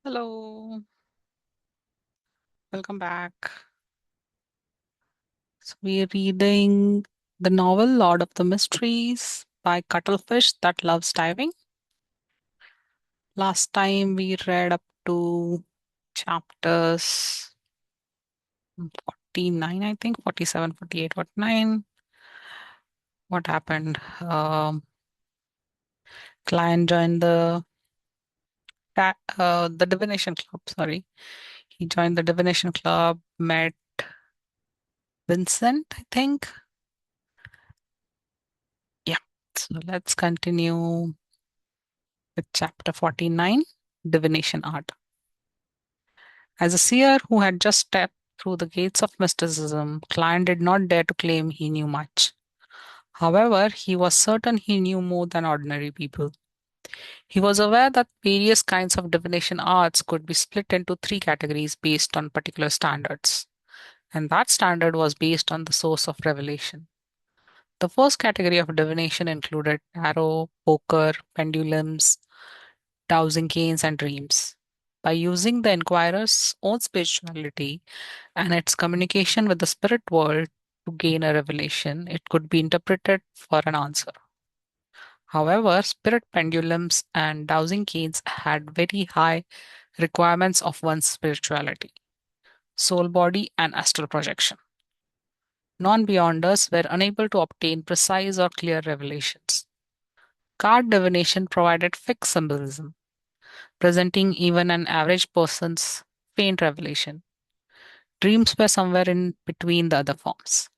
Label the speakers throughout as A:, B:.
A: Hello, welcome back. So we're reading the novel Lord of the Mysteries by Cuttlefish That Loves Diving. Last time we read up to chapters 49, I think, 47, 48, 49. What happened? Client joined the divination club. Sorry, he joined the divination club, met Vincent, I think. Yeah. So let's continue with chapter 49, Divination Art. As a seer who had just stepped through the gates of mysticism, Klein did not dare to claim he knew much. However, he was certain he knew more than ordinary people. He was aware that various kinds of divination arts could be split into three categories based on particular standards, and that standard was based on the source of revelation. The first category of divination included tarot, poker, pendulums, dowsing canes, and dreams. By using the inquirer's own spirituality and its communication with the spirit world to gain a revelation, it could be interpreted for an answer. However, spirit pendulums and dowsing canes had very high requirements of one's spirituality, soul body, and astral projection. Non beyonders were unable to obtain precise or clear revelations. Card divination provided fixed symbolism, presenting even an average person's faint revelation. Dreams were somewhere in between the other forms.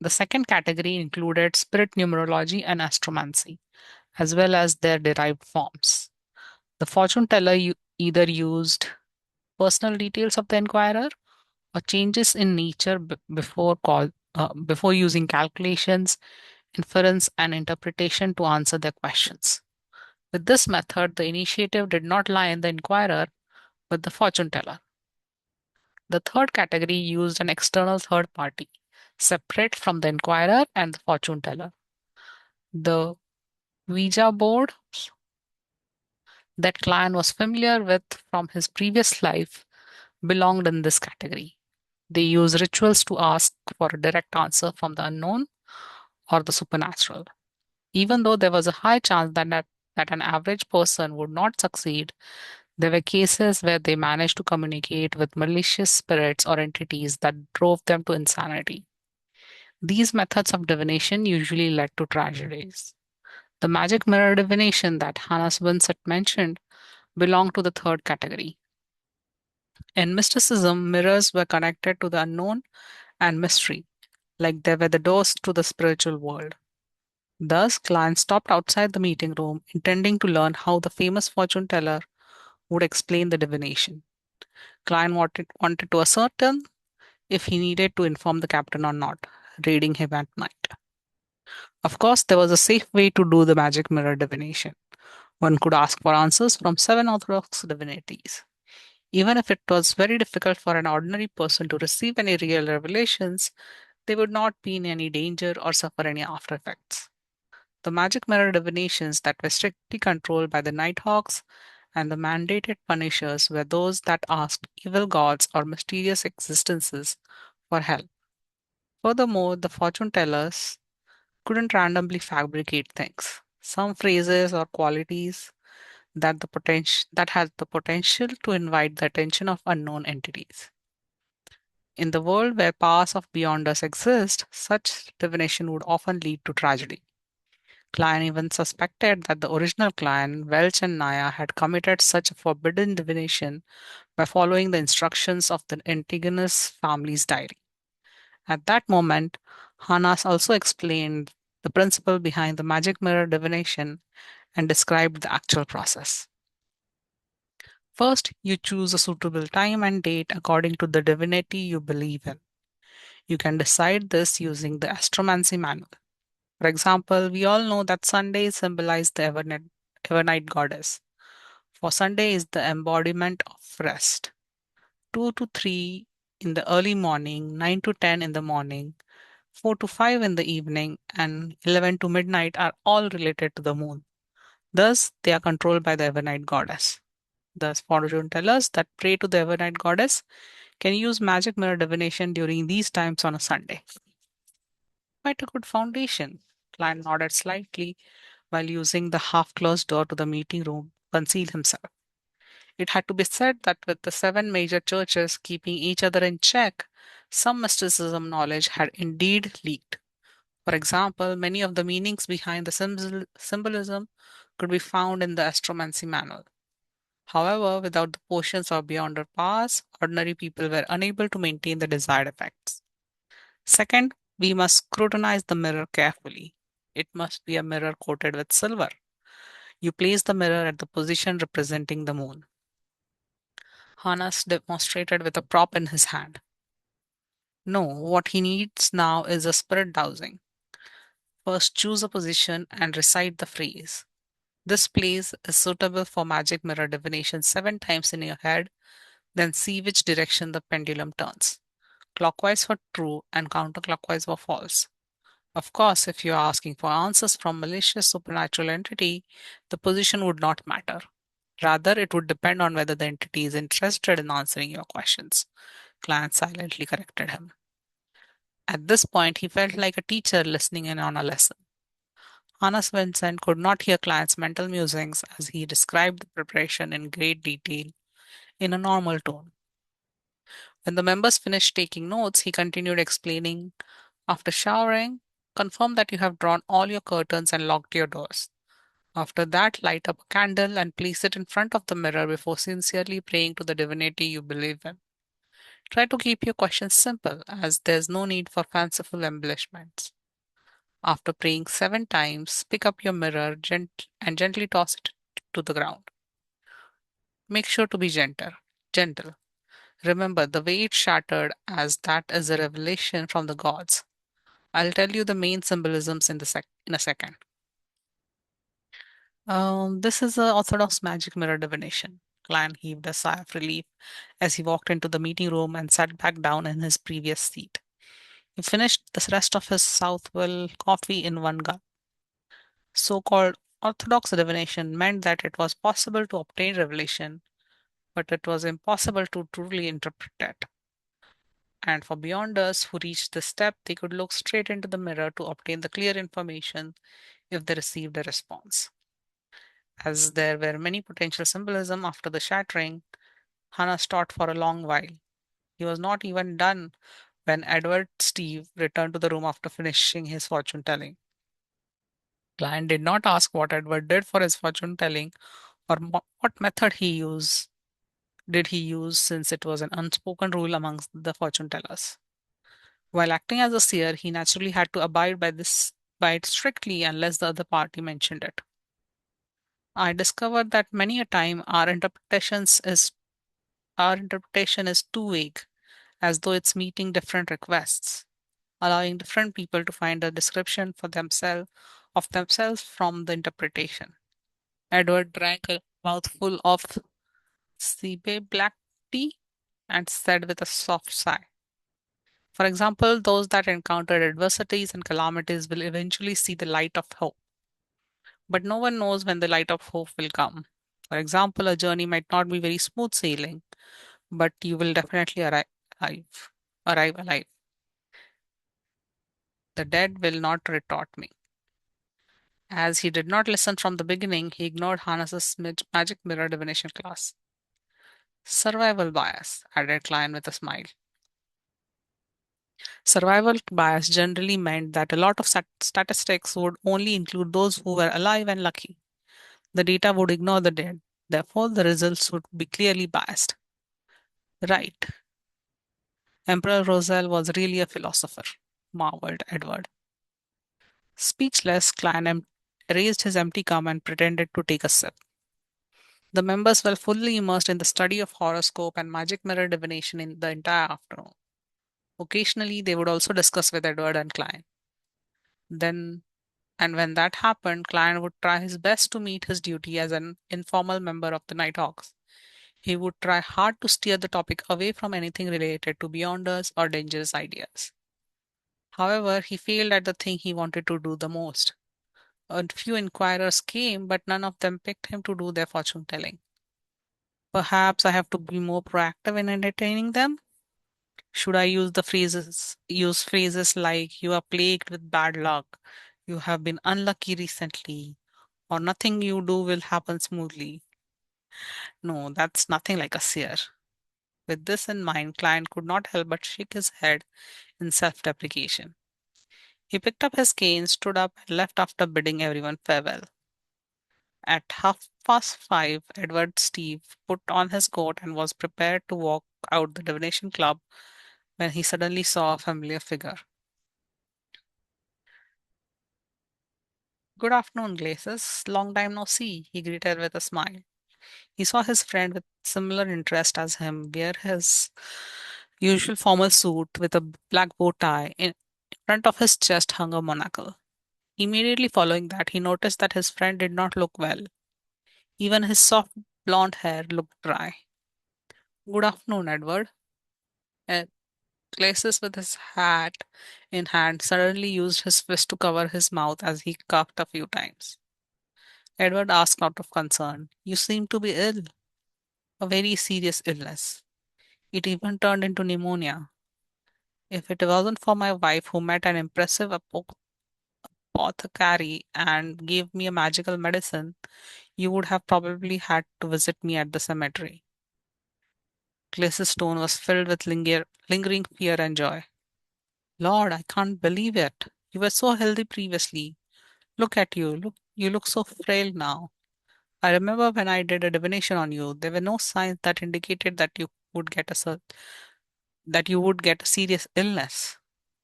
A: The second category included spirit numerology and astromancy, as well as their derived forms. The fortune teller either used personal details of the inquirer or changes in nature before using calculations, inference, and interpretation to answer their questions. With this method, the initiative did not lie in the inquirer, but the fortune teller. The third category used an external third party, separate from the inquirer and the fortune teller. The Ouija board that Klein was familiar with from his previous life belonged in this category. They use rituals to ask for a direct answer from the unknown or the supernatural. Even though there was a high chance that an average person would not succeed, there were cases where they managed to communicate with malicious spirits or entities that drove them to insanity. These methods of divination usually led to tragedies. The magic mirror divination that Hannah Winsett mentioned belonged to the third category. In mysticism, mirrors were connected to the unknown and mystery, like they were the doors to the spiritual world. Thus, clients stopped outside the meeting room, intending to learn how the famous fortune teller would explain the divination. Client wanted to ascertain if he needed to inform the captain or not, raiding him at night. Of course, there was a safe way to do the magic mirror divination. One could ask for answers from seven orthodox divinities. Even if it was very difficult for an ordinary person to receive any real revelations, they would not be in any danger or suffer any after effects. The magic mirror divinations that were strictly controlled by the Nighthawks and the mandated punishers were those that asked evil gods or mysterious existences for help. Furthermore, the fortune tellers couldn't randomly fabricate things. Some phrases or qualities that had the potential to invite the attention of unknown entities. In the world where powers of beyonders exist, such divination would often lead to tragedy. Klein even suspected that the original clan, Welch and Naya, had committed such a forbidden divination by following the instructions of the Antigonus family's diary. At that moment, Hanas also explained the principle behind the magic mirror divination and described the actual process. First, you choose a suitable time and date according to the divinity you believe in. You can decide this using the astromancy manual. For example, we all know that Sundays symbolize the evernight goddess. For Sunday is the embodiment of rest. 2 to 3 in the early morning, 9 to 10 in the morning, 4 to 5 in the evening, and 11 to midnight are all related to the moon. Thus, they are controlled by the evernight goddess. The fortune tellers that pray to the overnight goddess can use magic mirror divination during these times on a Sunday. Quite a good foundation. Client nodded slightly while using the half closed door to the meeting room to conceal himself. It had to be said that with the seven major churches keeping each other in check, some mysticism knowledge had indeed leaked. For example, many of the meanings behind the symbolism could be found in the astromancy manual. However, without the potions or beyonder powers, ordinary people were unable to maintain the desired effects. Second, we must scrutinize the mirror carefully. It must be a mirror coated with silver. You place the mirror at the position representing the moon. Hanas demonstrated with a prop in his hand. No, what he needs now is a spirit dowsing. First, choose a position and recite the phrase. This place is suitable for magic mirror divination 7 times in your head, then see which direction the pendulum turns. Clockwise for true and counterclockwise for false. Of course, if you are asking for answers from malicious supernatural entity, the position would not matter. Rather, it would depend on whether the entity is interested in answering your questions. Client silently corrected him. At this point, he felt like a teacher listening in on a lesson. Hannes Vincent could not hear Client's mental musings as he described the preparation in great detail in a normal tone. When the members finished taking notes, he continued explaining, after showering, confirm that you have drawn all your curtains and locked your doors. After that, light up a candle and place it in front of the mirror before sincerely praying to the divinity you believe in. Try to keep your questions simple, as there's no need for fanciful embellishments. After praying 7 times, pick up your mirror and gently toss it to the ground. Make sure to be gentle. Remember, the way it shattered, as that is a revelation from the gods. I'll tell you the main symbolisms in a second. This is a orthodox magic mirror divination. Clan heaved a sigh of relief as he walked into the meeting room and sat back down in his previous seat. He finished the rest of his Southwell coffee in one gulp. So-called orthodox divination meant that it was possible to obtain revelation, but it was impossible to truly interpret it. And for beyonders who reached this step, they could look straight into the mirror to obtain the clear information if they received a response. As there were many potential symbolism after the shattering, Hannah thought for a long while. He was not even done when Edward Steve returned to the room after finishing his fortune telling. Client did not ask what Edward did for his fortune telling or what method did he use, since it was an unspoken rule amongst the fortune tellers. While acting as a seer, he naturally had to abide by it strictly unless the other party mentioned it. I discovered that many a time our interpretation is too vague, as though it's meeting different requests, allowing different people to find a description for themselves from the interpretation. Edward drank a mouthful of Sibe black tea and said with a soft sigh. For example, those that encountered adversities and calamities will eventually see the light of hope. But no one knows when the light of hope will come. For example, a journey might not be very smooth sailing, but you will definitely alive, arrive alive. The dead will not retort me. As he did not listen from the beginning, he ignored Hannes's magic mirror divination class. Survival bias, added Klein with a smile. Survival bias generally meant that a lot of statistics would only include those who were alive and lucky. The data would ignore the dead. Therefore, the results would be clearly biased. Right. Emperor Roselle was really a philosopher, marveled Edward. Speechless, raised his empty cup and pretended to take a sip. The members were fully immersed in the study of horoscope and magic mirror divination in the entire afternoon. Occasionally, they would also discuss with Edward and Klein. Then, and when that happened, Klein would try his best to meet his duty as an informal member of the Nighthawks. He would try hard to steer the topic away from anything related to beyonders or dangerous ideas. However, he failed at the thing he wanted to do the most. A few inquirers came, but none of them picked him to do their fortune telling. Perhaps I have to be more proactive in entertaining them. Should I use phrases like you are plagued with bad luck, you have been unlucky recently, or nothing you do will happen smoothly? No, that's nothing like a seer. With this in mind, client could not help but shake his head in self-deprecation. He picked up his cane, stood up, and left after bidding everyone farewell. At 5:30, Edward Steve put on his coat and was prepared to walk out the divination club when he suddenly saw a familiar figure. Good afternoon, Glacis. Long time no see, he greeted with a smile. He saw his friend with similar interest as him wear his usual formal suit with a black bow tie. In front of his chest hung a monocle. Immediately following that, he noticed that his friend did not look well. Even his soft blonde hair looked dry. Good afternoon, Edward. Glacis, with his hat in hand, suddenly used his fist to cover his mouth as he coughed a few times. Edward asked out of concern, you seem to be ill. A very serious illness. It even turned into pneumonia. If it wasn't for my wife who met an impressive apothecary and gave me a magical medicine, you would have probably had to visit me at the cemetery. Glace's tone was filled with lingering fear and joy. Lord, I can't believe it. You were so healthy previously. Look at you. You look so frail now. I remember when I did a divination on you, there were no signs that indicated that you would get a serious illness.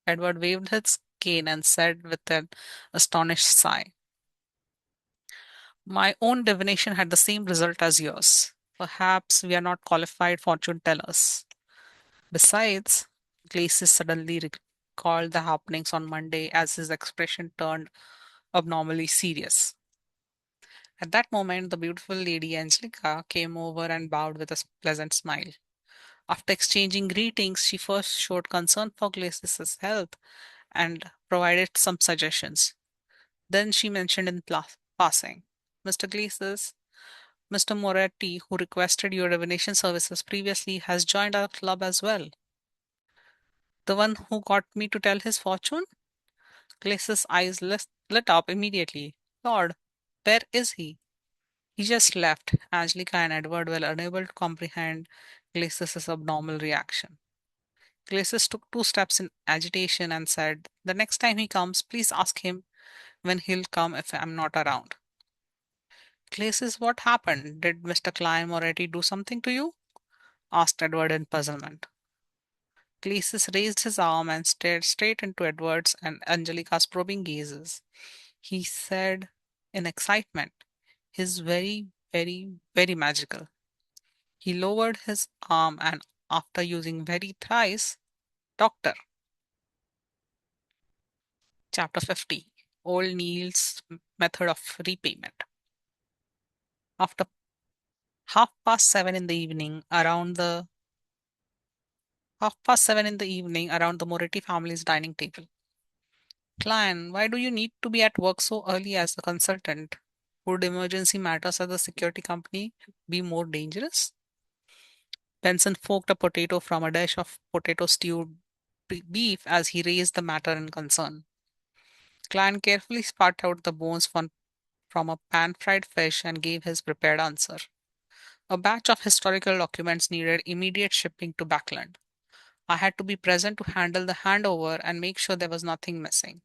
A: Edward waved his cane and said with an astonished sigh, my own divination had the same result as yours. Perhaps we are not qualified fortune tellers. Besides, Glacis suddenly recalled the happenings on Monday as his expression turned abnormally serious. At that moment, the beautiful lady Angelica came over and bowed with a pleasant smile. After exchanging greetings, she first showed concern for Glacis's health and provided some suggestions. Then she mentioned in passing, Mr. Glacis, Mr. Moretti, who requested your divination services previously, has joined our club as well. The one who got me to tell his fortune? Glacis' eyes lit up immediately. Lord, where is he? He just left. Angelica and Edward were unable to comprehend Glacis' abnormal reaction. Glacis took 2 steps in agitation and said, the next time he comes, please ask him when he'll come if I'm not around. Glacis, what happened? Did Mr. Klein Moretti do something to you? Asked Edward in puzzlement. Glacis raised his arm and stared straight into Edward's and Angelica's probing gazes. He said in excitement, he's very, very, very magical. He lowered his arm and, after using very thrice, Doctor. Chapter 50, Old Neil's Method of Repayment. After 7:30 in the evening, around the Moretti family's dining table. Clan, why do you need to be at work so early as a consultant? Would emergency matters at the security company be more dangerous? Benson forked a potato from a dish of potato stewed beef as he raised the matter in concern. Clan carefully spat out the bones from a pan-fried fish and gave his prepared answer. A batch of historical documents needed immediate shipping to Backland. I had to be present to handle the handover and make sure there was nothing missing.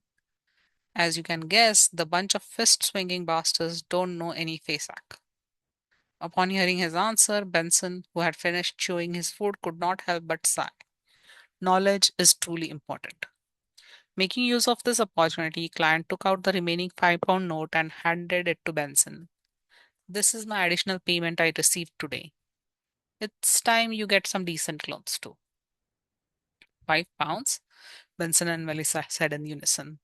A: As you can guess, the bunch of fist-swinging bastards don't know any FASAC. Upon hearing his answer, Benson, who had finished chewing his food, could not help but sigh. Knowledge is truly important. Making use of this opportunity, client took out the remaining £5 note and handed it to Benson. This is my additional payment I received today. It's time you get some decent clothes too. £5? Benson and Melissa said in unison.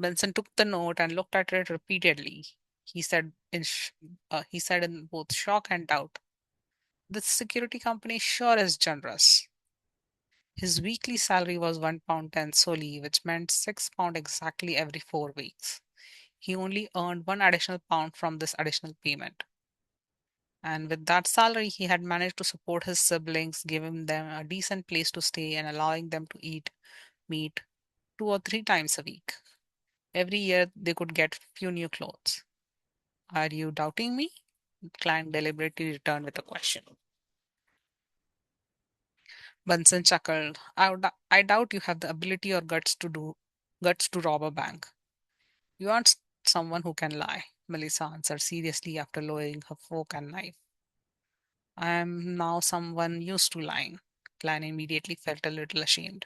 A: Benson took the note and looked at it repeatedly. He said in both shock and doubt, "This security company sure is generous." His weekly salary was £1.10 solely, which meant £6 exactly every 4 weeks. He only earned one additional pound from this additional payment. And with that salary, he had managed to support his siblings, giving them a decent place to stay and allowing them to eat meat 2 or 3 times a week. Every year, they could get few new clothes. Are you doubting me? The client deliberately returned with a question. Bunsen chuckled. I doubt you have the ability or guts to rob a bank. You aren't someone who can lie, Melissa answered seriously after lowering her fork and knife. I am now someone used to lying. Klein immediately felt a little ashamed.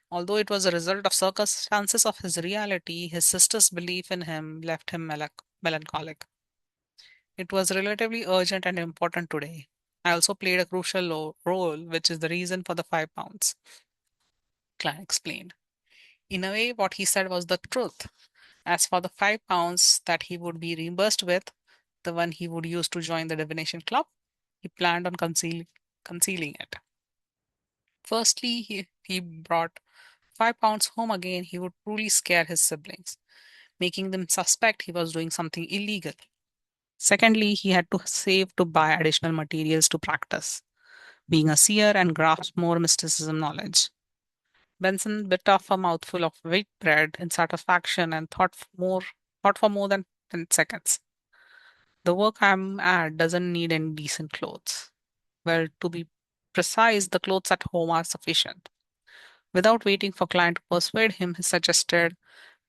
A: Although it was a result of circumstances of his reality, his sister's belief in him left him melancholic. It was relatively urgent and important today. I also played a crucial role, which is the reason for the £5, Klein explained. In a way, what he said was the truth. As for the £5 that he would be reimbursed with, the one he would use to join the divination club, he planned on concealing it. Firstly, he brought £5 home again, he would truly scare his siblings, making them suspect he was doing something illegal. Secondly, he had to save to buy additional materials to practice, being a seer and grasp more mysticism knowledge. Benson bit off a mouthful of wheat bread in satisfaction and thought for more than 10 seconds. The work I'm at doesn't need any decent clothes. Well, to be precise, the clothes at home are sufficient. Without waiting for client to persuade him, he suggested,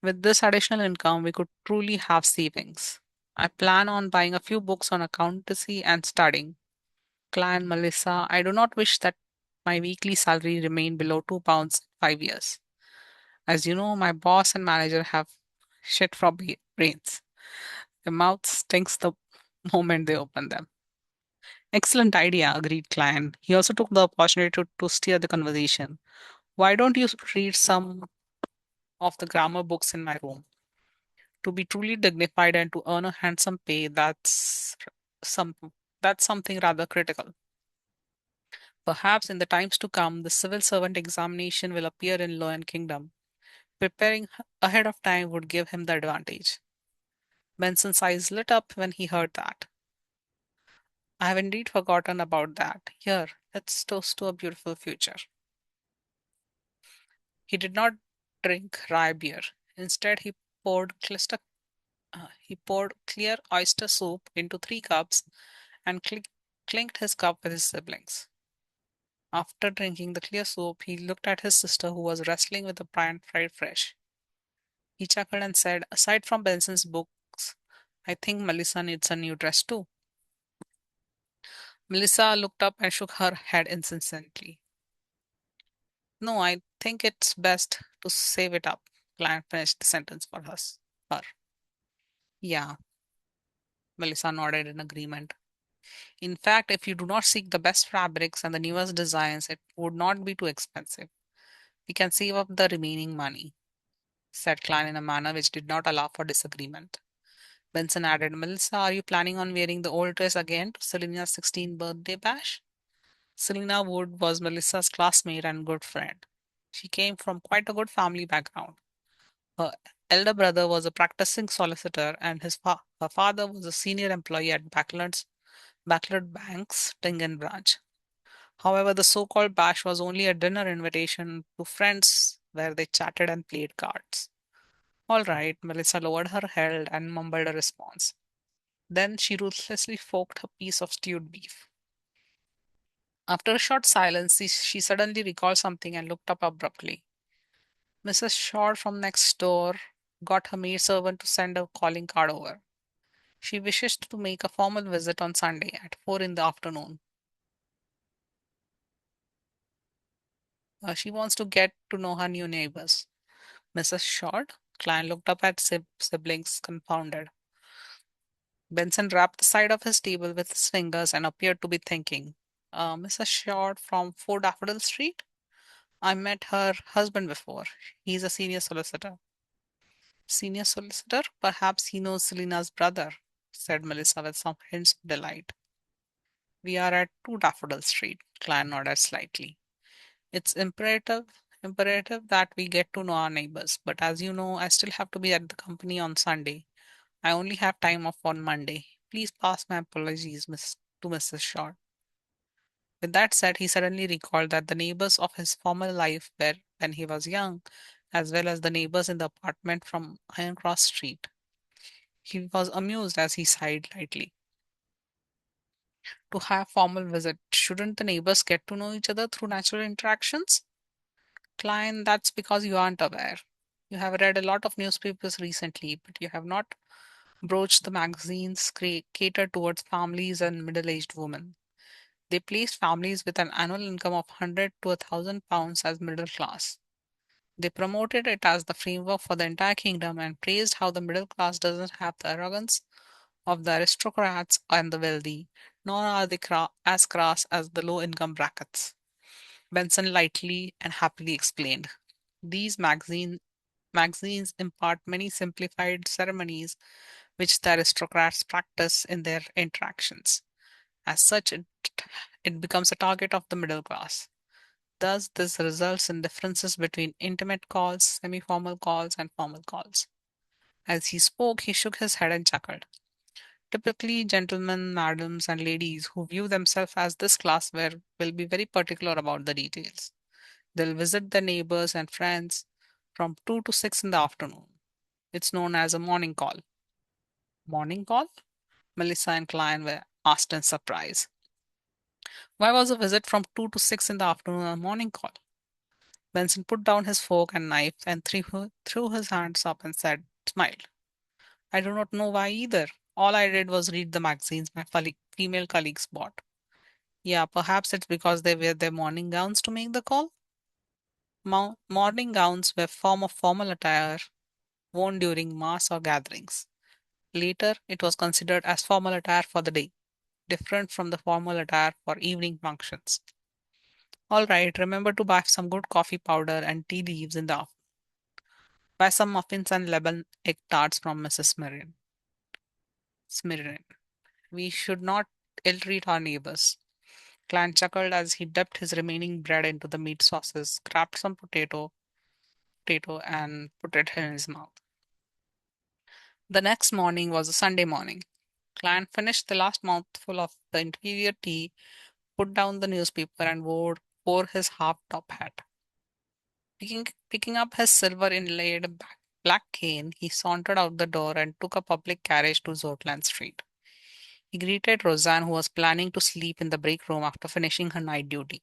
A: with this additional income, we could truly have savings. I plan on buying a few books on accountancy and studying. Client Melissa, I do not wish that my weekly salary remain below £2 in 5 years. As you know, my boss and manager have shit for brains. Their mouth stinks the moment they open them. Excellent idea, agreed Klein. He also took the opportunity to steer the conversation. Why don't you read some of the grammar books in my room? To be truly dignified and to earn a handsome pay, some that's something rather critical. Perhaps in the times to come, the civil servant examination will appear in Law and Kingdom. Preparing ahead of time would give him the advantage. Benson's eyes lit up when he heard that. I have indeed forgotten about that. Here, let's toast to a beautiful future. He did not drink rye beer. Instead, he poured clear oyster soup into 3 cups and clinked his cup with his siblings. After drinking the clear soup, he looked at his sister who was wrestling with a pan fried fish. He chuckled and said, aside from Benson's books, I think Melissa needs a new dress too. Melissa looked up and shook her head insistently. No, I think it's best to save it up. Client finished the sentence for her. Yeah, Melissa nodded in agreement. In fact, if you do not seek the best fabrics and the newest designs, it would not be too expensive. We can save up the remaining money, said Klein in a manner which did not allow for disagreement. Benson added, Melissa, are you planning on wearing the old dress again to Selena's 16th birthday bash? Selena Wood was Melissa's classmate and good friend. She came from quite a good family background. Her elder brother was a practicing solicitor, and her father was a senior employee at Backlund Bank's Tingen branch. However, the so called bash was only a dinner invitation to friends where they chatted and played cards. All right, Melissa lowered her head and mumbled a response. Then she ruthlessly forked her piece of stewed beef. After a short silence, she suddenly recalled something and looked up abruptly. Mrs. Short from next door got her maidservant to send a calling card over. She wishes to make a formal visit on Sunday at 4 in the afternoon. She wants to get to know her new neighbors. Mrs. Short? Klein looked up at siblings, confounded. Benson rapped the side of his table with his fingers and appeared to be thinking. Mrs. Short from 4 Daffodil Street? I met her husband before. He's a senior solicitor. Senior solicitor? Perhaps he knows Selena's brother, said Melissa with some hints of delight. We are at 2 Daffodil Street, Klein nodded slightly. It's imperative that we get to know our neighbors, but as you know, I still have to be at the company on Sunday. I only have time off on Monday. Please pass my apologies, to Mrs. Shaw. With that said, he suddenly recalled that the neighbors of his former life were when he was young, as well as the neighbors in the apartment from Ironcross Street. He was amused as he sighed lightly. To have formal visit, shouldn't the neighbors get to know each other through natural interactions? Klein, that's because you aren't aware. You have read a lot of newspapers recently, but you have not broached the magazines catered towards families and middle-aged women. They placed families with an annual income of 100 to £1,000 as middle class. They promoted it as the framework for the entire kingdom and praised how the middle class doesn't have the arrogance of the aristocrats and the wealthy, nor are they as crass as the low income brackets. Benson lightly and happily explained. These magazines impart many simplified ceremonies which the aristocrats practice in their interactions. As such, it becomes a target of the middle class. Thus, this results in differences between intimate calls, semi formal calls, and formal calls. As he spoke, he shook his head and chuckled. Typically, gentlemen, madams, and ladies who view themselves as this class will be very particular about the details. They'll visit their neighbors and friends from 2 to 6 in the afternoon. It's known as a morning call. Morning call? Melissa and Klein were asked in surprise. Why was a visit from 2 to 6 in the afternoon a morning call? Benson put down his fork and knife and threw his hands up and smiled. I do not know why either. All I did was read the magazines my female colleagues bought. Yeah, perhaps it's because they wear their morning gowns to make the call. Morning gowns were form of formal attire worn during mass or gatherings. Later, it was considered as formal attire for the day, different from the formal attire for evening functions. All right, remember to buy some good coffee powder and tea leaves in the afternoon. Buy some muffins and lemon egg tarts from Mrs. Smirrin. We should not ill-treat our neighbors. Clan chuckled as he dipped his remaining bread into the meat sauces, grabbed some potato, and put it in his mouth. The next morning was a Sunday morning. Clan finished the last mouthful of the inferior tea, put down the newspaper, and wore his half-top hat. Picking up his silver inlaid black cane, he sauntered out the door and took a public carriage to Zortland Street. He greeted Roseanne, who was planning to sleep in the break room after finishing her night duty,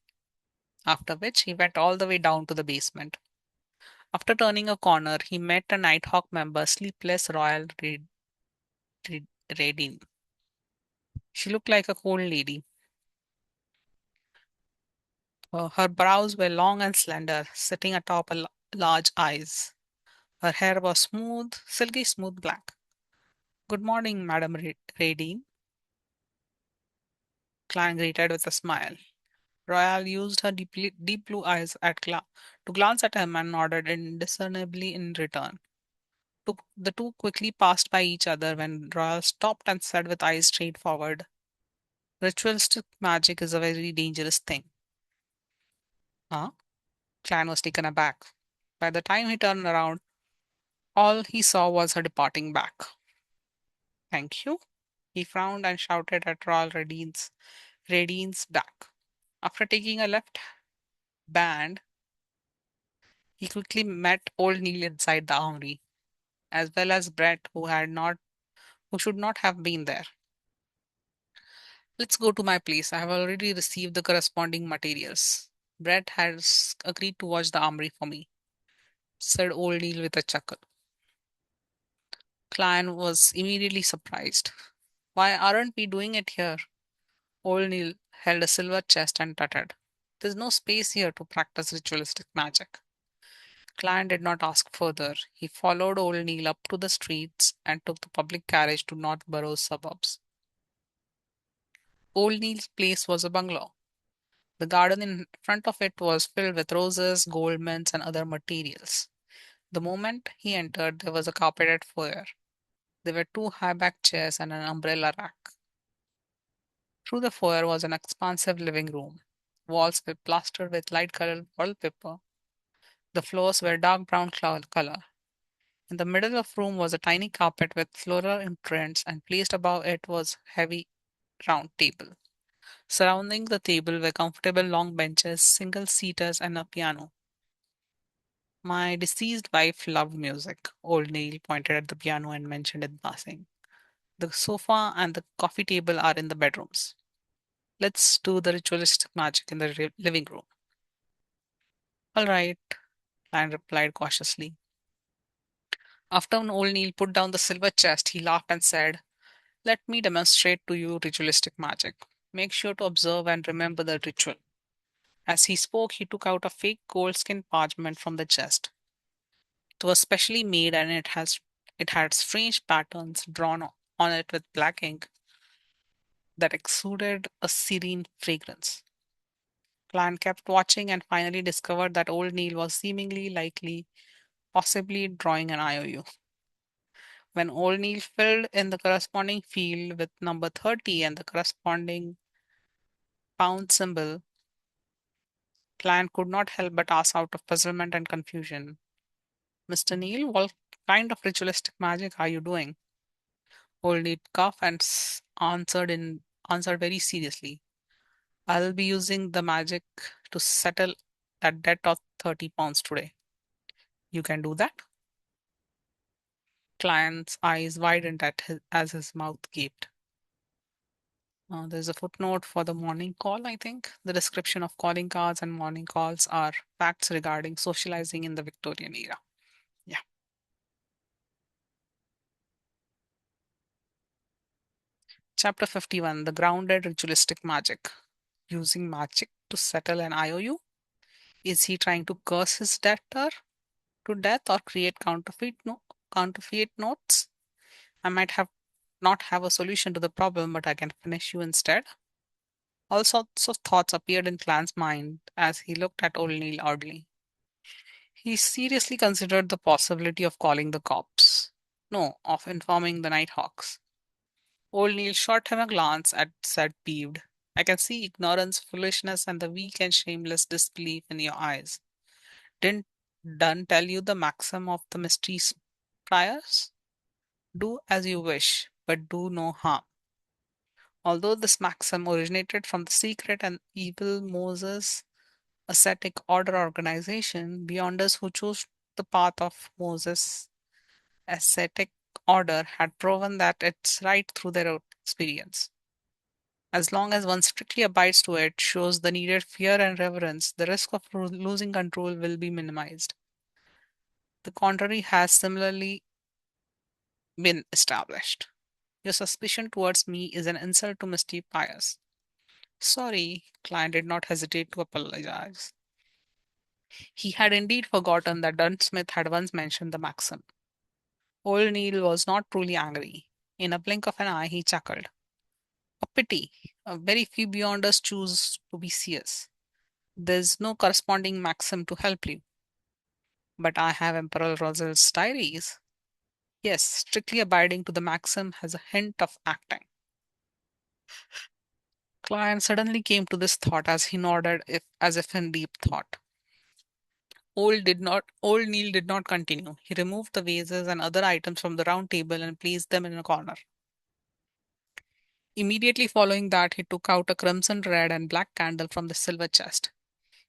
A: after which he went all the way down to the basement. After turning a corner, he met a Nighthawk member, sleepless Royal Redin. She looked like a cold lady. Her brows were long and slender, sitting atop large eyes. Her hair was smooth, silky smooth black. Good morning, Madam Radine, Clan greeted with a smile. Royal used her deep blue eyes to glance at him and nodded indiscernibly in return. The two quickly passed by each other when Royal stopped and said with eyes straight forward, ritualistic magic is a very dangerous thing. Huh? Clan was taken aback. By the time he turned around, all he saw was her departing back. Thank you. He frowned and shouted at Radine's back. After taking a left band, he quickly met old Neil inside the armory, as well as Brett, who should not have been there. Let's go to my place. I have already received the corresponding materials. Brett has agreed to watch the armory for me, said old Neil with a chuckle. Klein was immediately surprised. Why aren't we doing it here? Old Neil held a silver chest and tutted. There's no space here to practice ritualistic magic. Klein did not ask further. He followed old Neil up to the streets and took the public carriage to North Borough's suburbs. Old Neil's place was a bungalow. The garden in front of it was filled with roses, gold mints, and other materials. The moment he entered, there was a carpeted foyer. There were two high-backed chairs and an umbrella rack. Through the foyer was an expansive living room. Walls were plastered with light-colored wallpaper. The floors were dark brown color. In the middle of the room was a tiny carpet with floral imprints, and placed above it was a heavy round table. Surrounding the table were comfortable long benches, single seaters, and a piano. My deceased wife loved music. Old Neil pointed at the piano and mentioned in passing. The sofa and the coffee table are in the bedrooms. Let's do the ritualistic magic in the living room. All right, Anne replied cautiously. After old Neil put down the silver chest, he laughed and said, "Let me demonstrate to you ritualistic magic. Make sure to observe and remember the ritual." As he spoke, he took out a fake goldskin parchment from the chest. It was specially made and it had strange patterns drawn on it with black ink that exuded a serene fragrance. Clan kept watching and finally discovered that old Neil was seemingly likely, possibly drawing an IOU. When old Neil filled in the corresponding field with number 30 and the corresponding pound symbol, Clan could not help but ask out of puzzlement and confusion, "Mr. Neil, what kind of ritualistic magic are you doing?" Old Neil coughed and answered very seriously, "I'll be using the magic to settle that debt of 30 pounds today." "You can do that?" Client's eyes widened as his mouth gaped. There's a footnote for the morning call, I think. The description of calling cards and morning calls are facts regarding socializing in the Victorian era. Yeah. Chapter 51: The Grounded Ritualistic Magic. Using magic to settle an IOU? Is he trying to curse his debtor to death or create counterfeit notes? I might have not have a solution to the problem, but I can finish you instead. All sorts of thoughts appeared in Clan's mind as he looked at old Neil oddly. He seriously considered the possibility of calling the cops. No, of informing the Nighthawks. Old Neil shot him a glance and said, peeved, "I can see ignorance, foolishness, and the weak and shameless disbelief in your eyes. Didn't Dunn tell you the maxim of the mysteries priors? Do as you wish, but do no harm." Although this maxim originated from the secret and evil Moses ascetic order organization, beyonders who chose the path of Moses' ascetic order had proven that it's right through their own experience. As long as one strictly abides to it, shows the needed fear and reverence, the risk of losing control will be minimized. The contrary has similarly been established. Your suspicion towards me is an insult to Mr. Pius. Sorry, client did not hesitate to apologize. He had indeed forgotten that Dunsmith had once mentioned the maxim. Old Neil was not truly angry. In a blink of an eye, he chuckled. A pity. Very few beyond us choose to be seers. There's no corresponding maxim to help you. But I have Emperor Rosel's diaries. Yes, strictly abiding to the maxim has a hint of acting. Client suddenly came to this thought as he nodded as if in deep thought. Old Neil did not continue. He removed the vases and other items from the round table and placed them in a corner. Immediately following that, he took out a crimson red and black candle from the silver chest.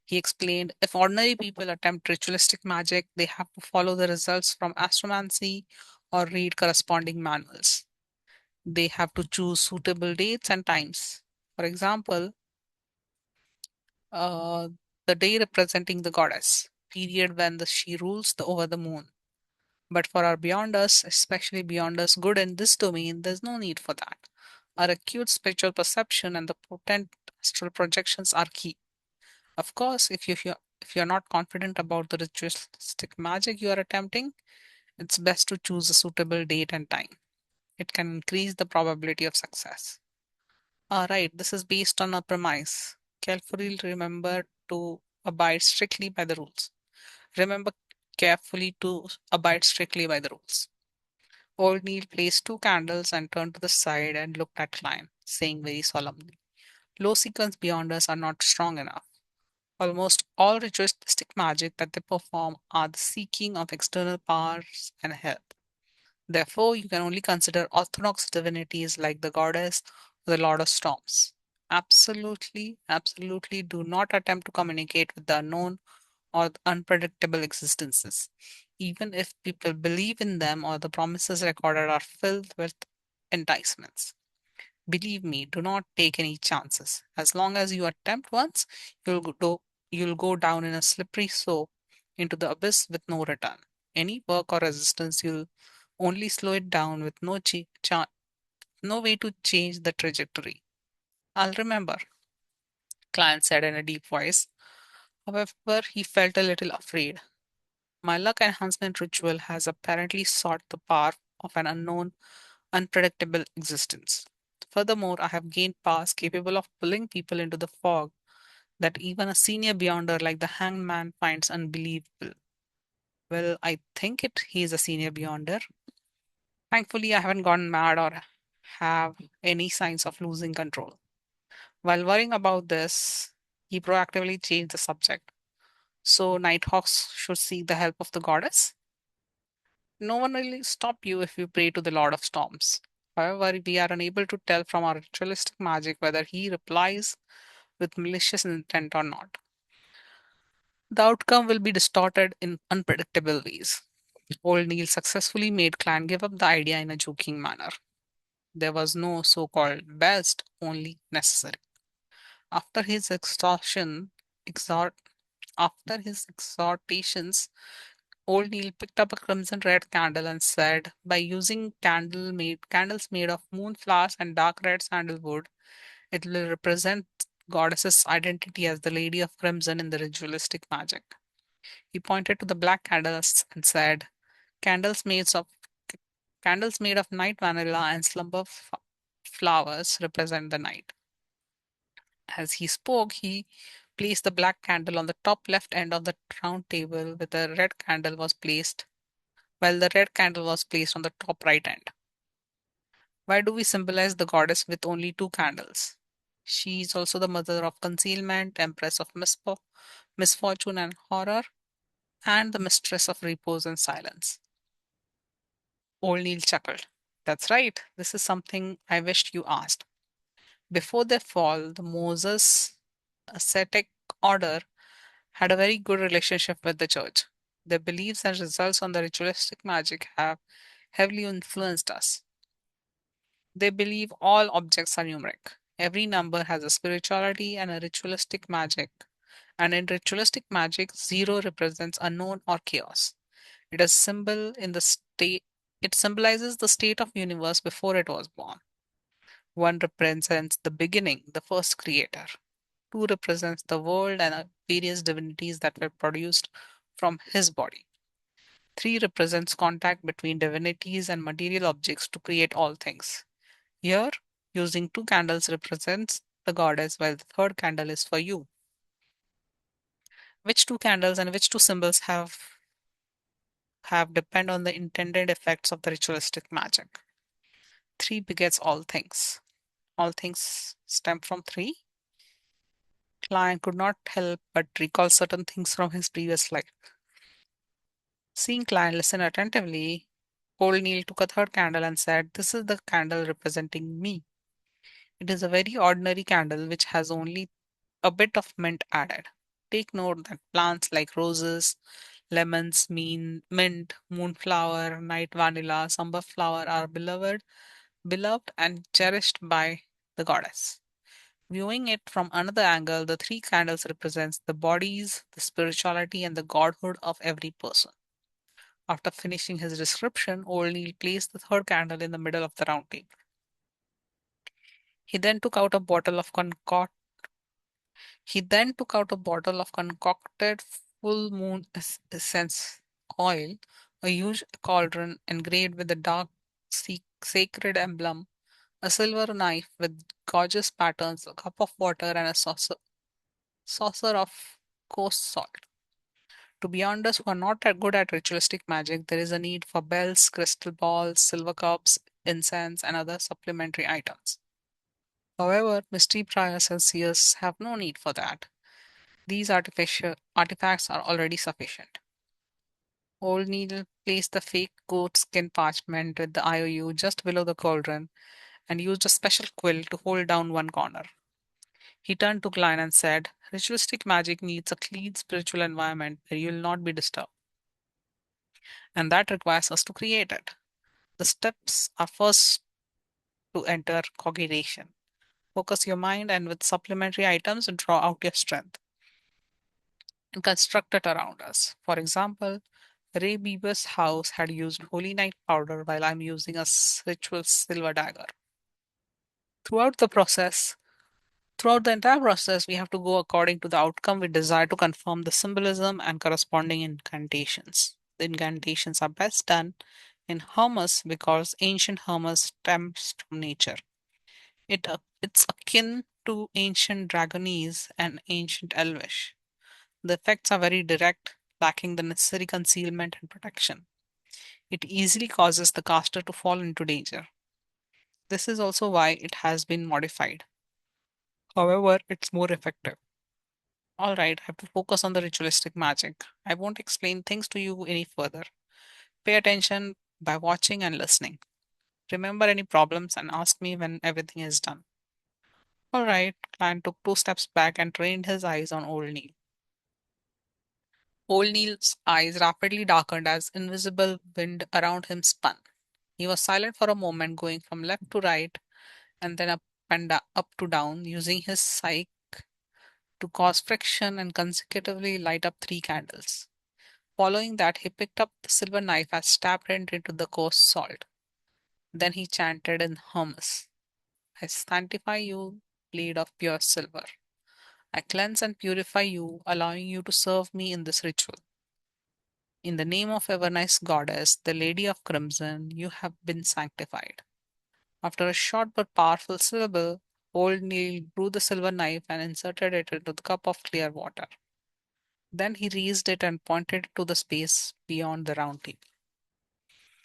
A: He explained, if ordinary people attempt ritualistic magic, they have to follow the results from astromancy or read corresponding manuals. They have to choose suitable dates and times. For example, uh, the day representing the goddess, period when she rules over the moon. But for our beyonders, especially beyonders good in this domain, there's no need for that. Our acute spiritual perception and the potent astral projections are key. Of course, if you're not confident about the ritualistic magic you are attempting, it's best to choose a suitable date and time. It can increase the probability of success. All right, this is based on a premise. Carefully remember to abide strictly by the rules. Remember carefully to abide strictly by the rules. Old Neil placed two candles and turned to the side and looked at Klein, saying very solemnly, "Low sequence beyond us are not strong enough. Almost all ritualistic magic that they perform are the seeking of external powers and help. Therefore, you can only consider orthodox divinities like the goddess or the lord of storms. Absolutely, absolutely do not attempt to communicate with the unknown or the unpredictable existences, even if people believe in them or the promises recorded are filled with enticements. Believe me, do not take any chances. As long as you attempt once, you'll go down in a slippery slope into the abyss with no return. Any work or resistance, you'll only slow it down with no way to change the trajectory. I'll remember, client said in a deep voice. However, he felt a little afraid. My luck enhancement ritual has apparently sought the power of an unknown, unpredictable existence. Furthermore, I have gained powers capable of pulling people into the fog that even a senior beyonder like the hanged man finds unbelievable. Well, I think he is a senior beyonder. Thankfully, I haven't gone mad or have any signs of losing control. While worrying about this, he proactively changed the subject. So, Nighthawks should seek the help of the goddess? No one will stop you if you pray to the Lord of Storms. However, we are unable to tell from our ritualistic magic whether he replies with malicious intent or not. The outcome will be distorted in unpredictable ways. Old Neil successfully made Clan give up the idea in a joking manner. There was no so called best, only necessary. After his extortion, exhort, After his exhortations, Old Neil picked up a crimson red candle and said, by using candles made of moonflowers and dark red sandalwood, it will represent goddess's identity as the Lady of Crimson in the ritualistic magic. He pointed to the black candles and said, Candles made of candles made of night vanilla and flowers represent the night. As he spoke, he placed the black candle on the top left end of the round table with the red candle was placed while the red candle was placed on the top right end. Why do we symbolize the goddess with only two candles? She is also the mother of concealment, empress of misfortune and horror, and the mistress of repose and silence. Old Neil chuckled. That's right. This is something I wished you asked. Before their fall, the Moses ascetic order had a very good relationship with the church. Their beliefs and results on the ritualistic magic have heavily influenced us. They believe all objects are numeric. Every number has a spirituality and a ritualistic magic. And in ritualistic magic, zero represents unknown or chaos. It is symbol in the state it symbolizes the state of universe before it was born. One represents the beginning, the first creator. Two represents the world and various divinities that were produced from his body. Three represents contact between divinities and material objects to create all things. Here, using two candles represents the goddess, while the third candle is for you. Which two candles and which two symbols have depend on the intended effects of the ritualistic magic. Three begets all things. All things stem from three. Klein could not help but recall certain things from his previous life. Seeing Klein listen attentively, old Neil took a third candle and said, This is the candle representing me. It is a very ordinary candle which has only a bit of mint added. Take note that plants like roses, lemons, mint, moonflower, night vanilla, flower are beloved and cherished by the goddess. Viewing it from another angle, the three candles represents the bodies, the spirituality, and the godhood of every person. After finishing his description, old Neil placed the third candle in the middle of the round table. He then took out a bottle of concoct He then took out a bottle of concocted full moon essence oil, a huge cauldron engraved with a dark sacred emblem, a silver knife with gorgeous patterns, a cup of water, and a saucer of coarse salt. To beyonders who are not that good at ritualistic magic, there is a need for bells, crystal balls, silver cups, incense, and other supplementary items. However, mystery priors and seers have no need for that. These artificial artifacts are already sufficient. Old Neil placed the fake goat skin parchment with the IOU just below the cauldron and used a special quill to hold down one corner. He turned to Klein and said, "Ritualistic magic needs a clean spiritual environment where you will not be disturbed, and that requires us to create it. The steps are first to enter cognition. Focus your mind and with supplementary items draw out your strength and construct it around us. For example, Ray Beaver's house had used holy night powder while I'm using a ritual silver dagger. Throughout the process, Throughout the entire process, we have to go according to the outcome we desire to confirm the symbolism and corresponding incantations. The incantations are best done in Hermes because ancient Hermes stems from nature. It's akin to ancient Dragonese and ancient Elvish. The effects are very direct, lacking the necessary concealment and protection. It easily causes the caster to fall into danger. This is also why it has been modified. However, it's more effective. All right, I have to focus on the ritualistic magic. I won't explain things to you any further. Pay attention by watching and listening. Remember any problems and ask me when everything is done. All right, Clan took 2 steps back and trained his eyes on Old Neil. Old Neil's eyes rapidly darkened as invisible wind around him spun. He was silent for a moment, going from left to right and then up to down, using his sight to cause friction and consecutively light up 3 candles. Following that, he picked up the silver knife and stabbed it into the coarse salt. Then he chanted in Hermes, "I sanctify you, blade of pure silver. I cleanse and purify you, allowing you to serve me in this ritual. In the name of Evernice Goddess, the Lady of Crimson, you have been sanctified." After a short but powerful syllable, old Neil drew the silver knife and inserted it into the cup of clear water. Then he raised it and pointed to the space beyond the round table.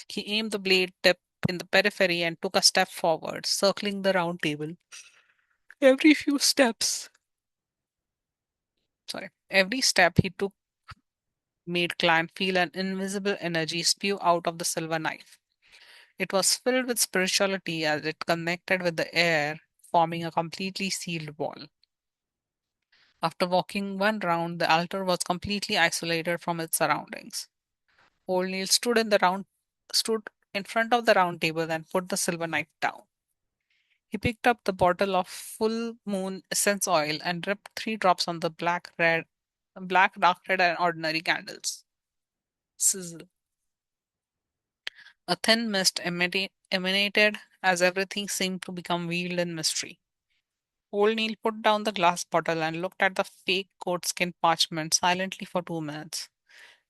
A: He aimed the blade tip in the periphery and took a step forward, circling the round table. Every few steps, every step he took made Clan feel an invisible energy spew out of the silver knife. It was filled with spirituality as it connected with the air, forming a completely sealed wall. After walking one round, the altar was completely isolated from its surroundings. Old Neil stood in front of the round table and put the silver knife down. He picked up the bottle of full moon essence oil and dripped 3 drops on the black, dark red, and ordinary candles. Sizzle. A thin mist emanated as everything seemed to become veiled in mystery. Old Neil put down the glass bottle and looked at the fake goatskin parchment silently for 2 minutes.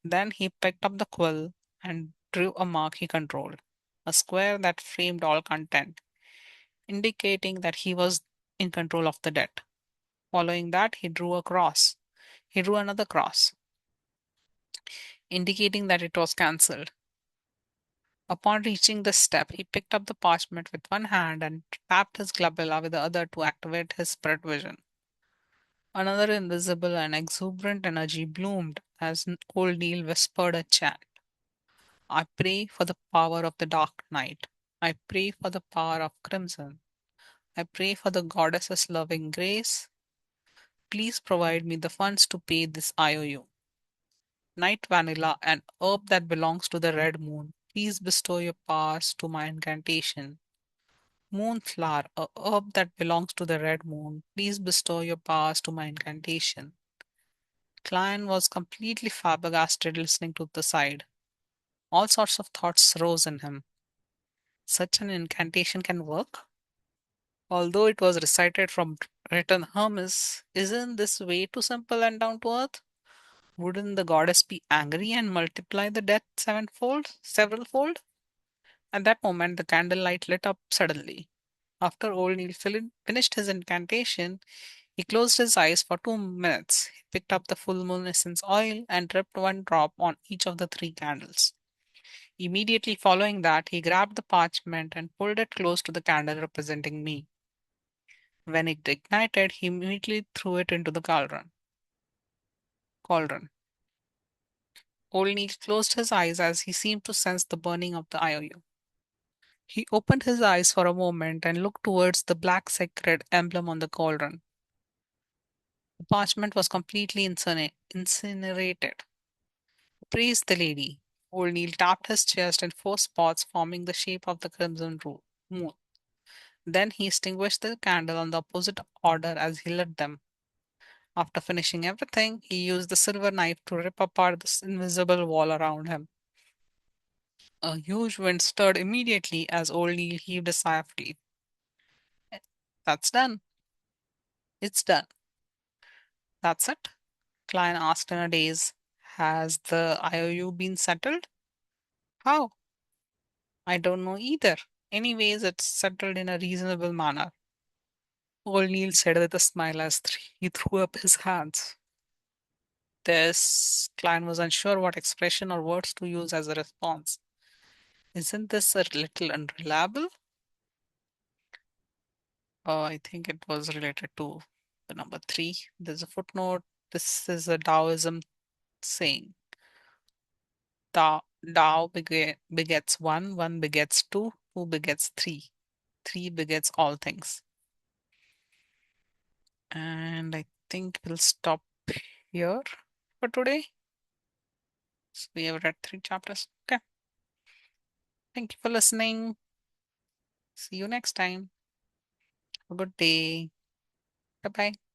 A: Then he picked up the quill and drew a mark he controlled, a square that framed all content, indicating that he was in control of the debt. Following that, he drew a cross. He drew another cross, indicating that it was cancelled. Upon reaching this step, he picked up the parchment with one hand and tapped his glabella with the other to activate his spirit vision. Another invisible and exuberant energy bloomed as old Neil whispered a chant. "I pray for the power of the dark night. I pray for the power of crimson. I pray for the goddess's loving grace. Please provide me the funds to pay this IOU. Night vanilla, an herb that belongs to the red moon. Please bestow your powers to my incantation. Moonflower, a herb that belongs to the red moon. Please bestow your powers to my incantation." Klein was completely flabbergasted listening to the side. All sorts of thoughts rose in him. Such an incantation can work? Although it was recited from written Hermes, isn't this way too simple and down to earth? Wouldn't the goddess be angry and multiply the death severalfold? At that moment, the candlelight lit up suddenly. After old Neil finished his incantation, he closed his eyes for 2 minutes. He picked up the full moon essence oil and dripped 1 drop on each of the 3 candles. Immediately following that, he grabbed the parchment and pulled it close to the candle representing me. When it ignited, he immediately threw it into the cauldron. cauldron. Old Neil closed his eyes as he seemed to sense the burning of the IOU. He opened his eyes for a moment and looked towards the black sacred emblem on the cauldron. The parchment was completely incinerated. Praise the lady. Old Neil tapped his chest in four spots, forming the shape of the crimson moon. Then he extinguished the candle on the opposite order as he lit them. After finishing everything, he used the silver knife to rip apart the invisible wall around him. A huge wind stirred immediately as old Neil heaved a sigh of relief. That's done. It's done. That's it? Klein asked in a daze. Has the IOU been settled? How? I don't know either. Anyways, it's settled in a reasonable manner. Old Neil said with a smile as he threw up his hands. This Klein was unsure what expression or words to use as a response. Isn't this a little unreliable? I think it was related to the number three. There's a footnote. This is a Taoism saying. Tao begets one, one begets two, two begets three, three begets all things. And I think we'll stop here for today. So we have read three chapters. Okay. Thank you for listening. See you next time. Have a good day. Bye bye.